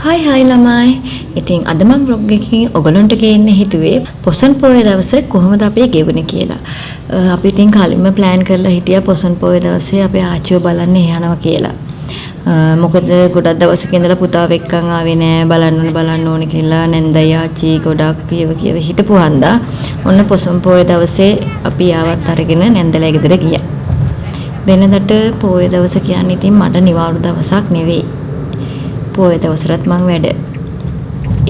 හයි ළමයි. ඉතින් අද මම vlog එකකින් ඔයගලන්ට ගේන්න හිතුවේ පොසොන් පොය දවසේ කොහොමද අපි ගෙවුනේ කියලා. අපි ඉතින් කලින්ම plan කරලා හිටියා පොසොන් පොය දවසේ අපේ ආච්චිව බලන්න යනවා කියලා. මොකද ගොඩක් දවසක ඉඳලා පුතාව එක්කන් ආවේ නෑ බලන්න ඕනේ කියලා නැන්දයි ආච්චි ගොඩක් කියව හිටපු හන්දා ඔන්න පොසොන් පොය දවසේ අපි ආවත් අරගෙන නැන්දලා ගෙදර ගියා. වෙනදට පොය දවස කියන්නේ ඉතින් මට නිවාඩු දවසක් නෙවෙයි. පොය දවසට මං වැඩ.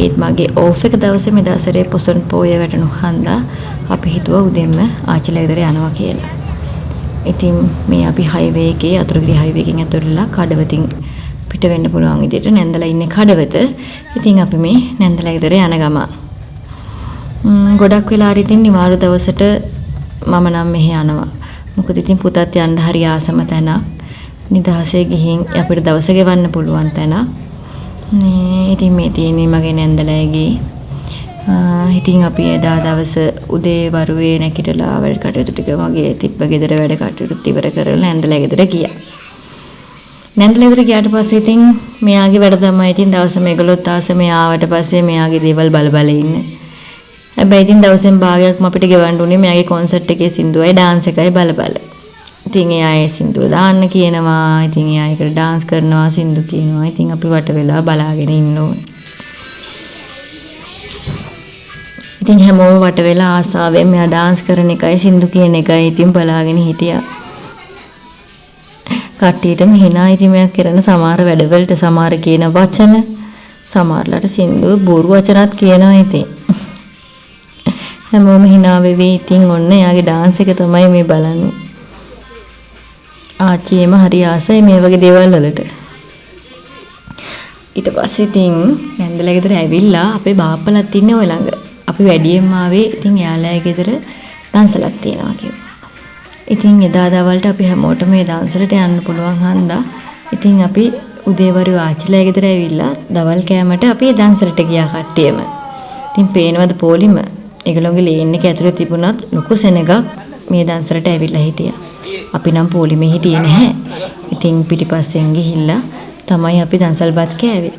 ඒත් මගේ ඕෆ් එක දවසේ මේ දවසරේ පොසොන් පොය වැටුණු හන්දා අපි හිතුවා උදෙන්ම ආච්චිලා ගෙදර යනවා කියලා. ඉතින් මේ අපි හයිවේ එකේ අතුරුගිරි හයිවේ එකෙන් ඇතුළටලා කඩවතින් පිට වෙන්න පුළුවන් විදිහට නැන්දලා ඉන්නේ කඩවත. ඉතින් අපි මේ නැන්දලා ගෙදර යන ගම. ගොඩක් වෙලා ඉතින් නිවාඩු දවසට මම නම් මෙහෙ යනවා. මොකද ඉතින් පුතත් යන්න හරි ආසම තැනක්. නිදහසේ ගිහින් අපිට දවස ගෙවන්න පුළුවන් තැනක්. ඉතින් මේ තියෙන්නේ මගේ නැන්දලෑගේ. ඉතින් අපි එදා දවස උදේ වරුවේ නැගිටලා වැඩ කටයුතු ටික මගේ තිබ්බ ගෙදර වැඩ කටයුතු ඉවර කරලා නැන්දලා ගෙදර ගියා. නැන්දලා ගෙදර ගියාට පස්සේ ඉතින් මෙයාගේ වැඩ තමයි ඉතින් දවස මේගොල්ලොත් ආසම ආවට පස්සේ මෙයාගේ දේවල් බල ඉන්නේ. හැබැයි ඉතින් දවසෙන් භාගයක්ම අපිට ගෙවන්න උනේ මෙයාගේ කොන්සර්ට් එකේ සින්දුවයි ඩාන්ස් එකයි බල. ඉතින් එයා ඒ සින්දුව දාන්න කියනවා. ඉතින් එයා ඒකට ඩාන්ස් කරනවා සින්දු කියනවා. ඉතින් අපි වට වෙලා බලාගෙන ඉන්න ඕනේ. ඉතින් හැමෝම වට වෙලා ආසාවෙන් මෙයා ඩාන්ස් කරන එකයි සින්දු කියන එකයි ඉතින් බලාගෙන හිටියා. කට්ටියටම hina ඉතින් මෙයා කරන සමහර වැඩවලට සමහර කියන වචන සමහරලාට සින්දුව බොරු වචනත් කියනවා ඉතින්. හැමෝම hina වෙවි ඉතින් ඔන්න එයාගේ ඩාන්ස් එක තමයි මේ බලන්නේ. ආච්චියම හරි ආසයි මේ වගේ දේවල් වලට. ඊට පස්සේ ඉතින් නැන්දලා ගෙදර ඇවිල්ලා අපේ බාප්පලත් ඉන්නේ ඔය ළඟ. අපි වැඩියෙන් ආවේ ඉතින් එයාලා ගෙදර දන්සලක් තියනවා කිව්වා. ඉතින් එදා දවල්ට අපි හැමෝටම මේ දන්සලට යන්න පුළුවන් හන්දා ඉතින් අපි උදේවරු ආච්චිලා ගෙදර ඇවිල්ලා දවල් කෑමට අපි දන්සලට ගියා කට්ටියම. ඉතින් පේනවද පොලිම ඒගොල්ලෝගේ ලේන් එක ඇතුලේ තිබුණත් ලොකු සෙනගක් මේ දන්සලට ඇවිල්ලා හිටියා. අපි නම් පොලිමේ හිටියේ නැහැ. ඉතින් පිටිපස්සෙන් ගිහිල්ලා තමයි අපි දන්සල්පත් කෑවේ.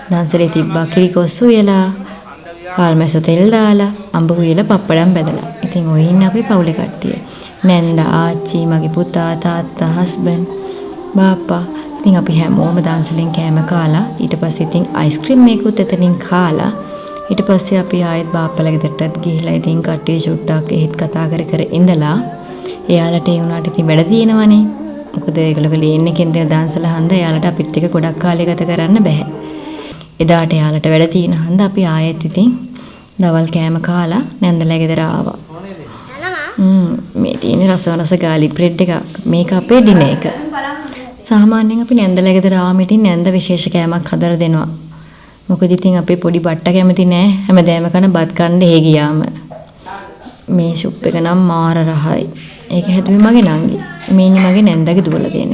දන්සලේ තිබ්බා කිරිකොස්සු වෙලා ආල්මැස්සෝ තෙල් දාලා අඹ උයලා පප්පඩම් බැදලා. ඉතින් ඔය ඉන්න අපි පවුලේ කට්ටිය. නැන්ද ආච්චි මගේ පුතා තාත්තා හස්බන්ඩ් බාප්පා. ඉතින් අපි හැමෝම දන්සලෙන් කෑම කාලා ඊට පස්සේ ඉතින් අයිස්ක්‍රීම් මේකුත් එතනින් කාලා ඊට පස්සේ අපි ආයෙත් බාප්පලා ගෙදරටත් ගිහිල්ලා ඉතින් කට්ටිය චුට්ටක් එහෙත් කතා කර ඉඳලා එයාලට ඒ වුණාට ඉතින් වැඩ තියෙනවනේ. මොකද ඒගොල්ලෝ ලේන් එකෙන් දෙන දන්සල හන්ද එයාලට අපිත් එක්ක ගොඩක් කාලය ගත කරන්න බෑ. එදාට එයාලට වැඩ තියෙන හන්ද අපි ආයෙත් ඉතින් දවල් කෑම කාලා නැන්දලා ගෙදර ආවා. මේ තියෙන රස ගාලි බ්‍රෙඩ් එක මේක අපේ ඩිනර් එක. සාමාන්‍යයෙන් අපි නැන්දලා ගෙදර ආවම ඉතින් නැන්ද විශේෂ කෑමක් හදලා දෙනවා. මොකද ඉතින් අපේ පොඩි බට්ට කැමති නෑ හැමදාම කන බත් කන්න හේ ගියාම. මේ සුප් එක නම් මාර රහයි. ඒක හැදුවේ මගේ නංගි. මේ ඉන්නේ මගේ නැන්දගේ දුවලා දෙන්න.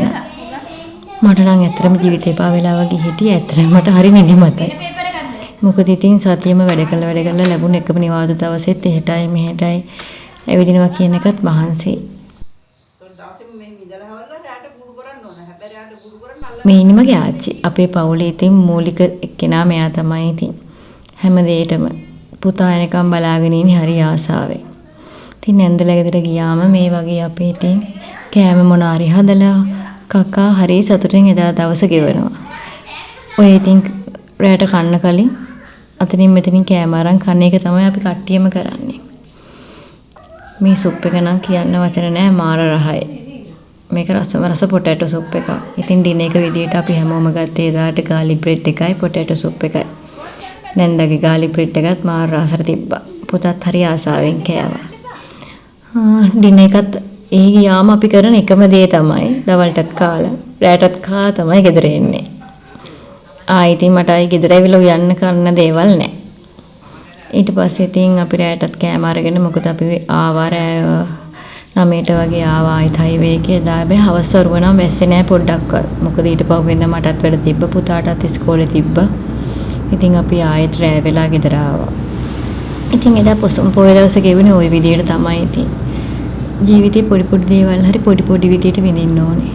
මට නම් ඇත්තටම ජීවිතේ පා වෙලා වගේ හිටියේ. ඇත්තටම මට හරි නිදිමතයි. මොකද ඉතින් සතියෙම වැඩ කළා ලැබුණ එකම නිවාඩු දවසෙත් එහෙටයි මෙහෙටයි ඇවිදිනවා කියන එකත් මහන්සි. මේ ඉන්නේ මගේ ආච්චි. අපේ පවුලේ ඉතින් මූලික එක්කෙනා මෙයා තමයි ඉතින්. හැම දෙයකටම පුතා එනකම් බලාගෙන ඉන්නේ හරි ආසාවෙන්. ඉතින් නැන්දලා ගෙදර ගියාම මේ වගේ අපි ඉතින් කෑම මොනාරි හදලා කකා හරි සතුටින් එදා දවස ගෙවනවා. ඔය ඉතින් රැට කන්න කලින් අතනින් මෙතනින් කෑම අරන් කන එක තමයි අපි කට්ටියම කරන්නේ. මේ සුප් එක නම් කියන්න වචන නෑ මාර රහයි. මේක රස පොටැටෝ සුප් එකක්. ඉතින් ඩිනර් එක විදියට අපි හැමෝම ගත්තේ එදාට ගාලි බ්‍රෙඩ් එකයි පොටැටෝ සුප් එකයි. නැන්දගේ ගාලි බ්‍රෙඩ් එකත් මාර රසට තිබ්බා. පුතත් හරි ආසාවෙන් කෑවා. ඩිනර් එකත් ඒ ගියාම අපි කරන එකම දේ තමයි දවල්ටත් කාලා රැටත් කා තමයි ගෙදර එන්නේ. ඉතින් මට ආයි ගෙදර ඇවිල්ලා යන්න කරන්න දේවල් නැහැ. ඊට පස්සේ ඉතින් අපි රැටත් කෑම අරගෙන මොකද අපි ආවා රෑ 9ට වගේ ආවා ආයි හයිවේ එකේ දාබේ හවස් වරුව නම් වැස්සේ නැහැ පොඩ්ඩක්වත්. මොකද ඊට පහුවෙන්ද මටත් වැඩ තිබ්බ පුතාටත් ඉස්කෝලේ තිබ්බ. ඉතින් අපි ආයෙත් රෑ වෙලා ගෙදර ආවා. ඉතින් එදා පොසොන් පොය දවසේ ගෙවුනේ ওই විදියට තමයි ඉතින්. ජීවිතේ පොඩි දේවල් හරි පොඩි විදියට විඳින්න ඕනේ.